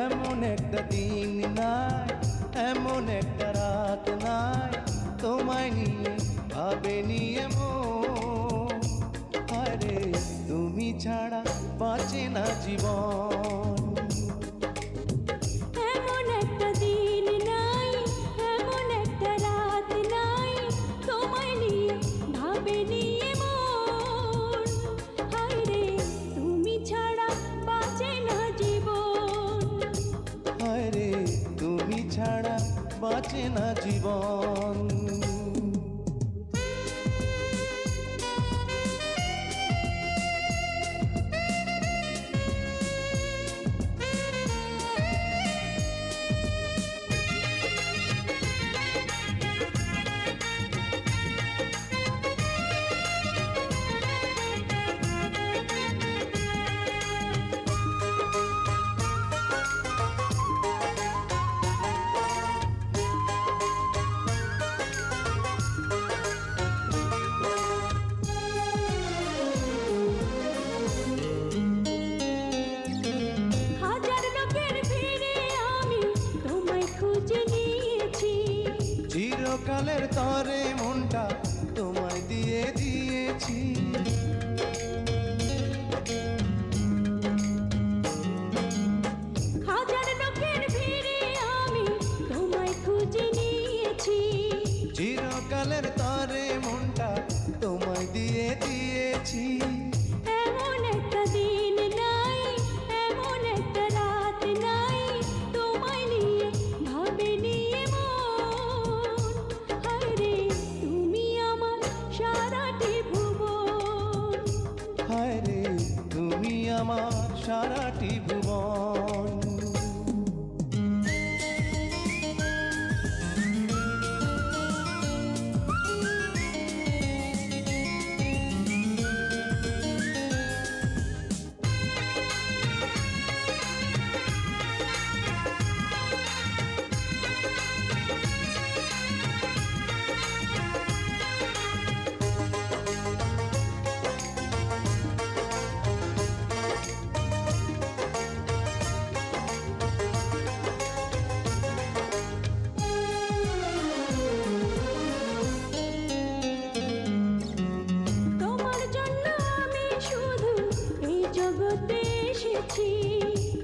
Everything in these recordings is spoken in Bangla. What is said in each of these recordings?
এমন একটা দিন নাই, এমন একটা রাত নাই, তোমায় নিয়ে ভাবেনি এমন। আরে তুমি ছাড়া বাঁচে না জীবন। এমন একটা দিন নাই, এমন একটা রাত নাই, তোমায় নিয়ে ভাবেনি এমন। হায়রে তুমি ছাড়া বাঁচে না জীবন। আরে তুমি ছাড়া বাঁচে না জীবন। চিরকালের তরে মনটা তোমায় দিয়ে দিয়েছি। হাজার লোকের ভিড়ে আমি তোমায় খুঁজে নিয়েছি। চিরকালের তরে মনটা তোমায় দিয়ে দিয়েছি। এমন একটা দিন নাই, এমন একটা রাত নাই, তোমায় নিয়ে ভাবেনি এমন। হায়রে তুমি আমার সারাটি ভুবন। হায়রে তুমি আমার সারাটি ভুবন।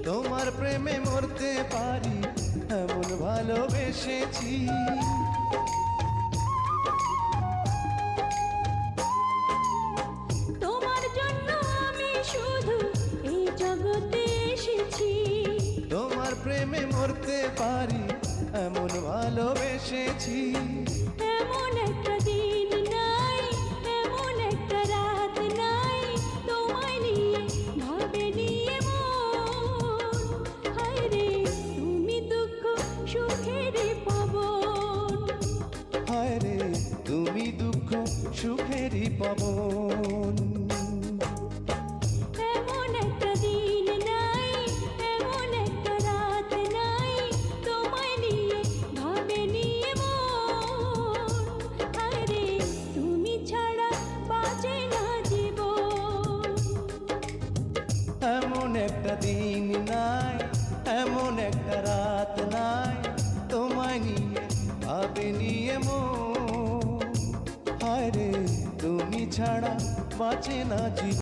তোমার প্রেমে মরতে পারি এমন ভালোবেসেছি। তোমার জন্য আমি শুধু এই জগতে এসেছি। তোমার প্রেমে মরতে পারি এমন ভালোবেসেছি। এমন একটা দিন নাই, এমন একটা রাত নাই, তোমায় নিয়ে ভাবেনি এমন। হায়রে তুমি দুঃখ সুখের পাবন। হায়রে তুমি দুঃখ সুখেরই পাবন। এমন একটা দিন নাই, এমন একটা রাত নাই, তোমায় নিয়ে ভাবেনি এমন। হায়রে তুমি ছাড়া বাঁচে না জীবন। এমন একটা দিন নাই, এমন একটা রাত নাই, তোমায় নিয়ে ভাবেনি এমন। হায়রে তুমি ছাড়া বাঁচে না জীবন।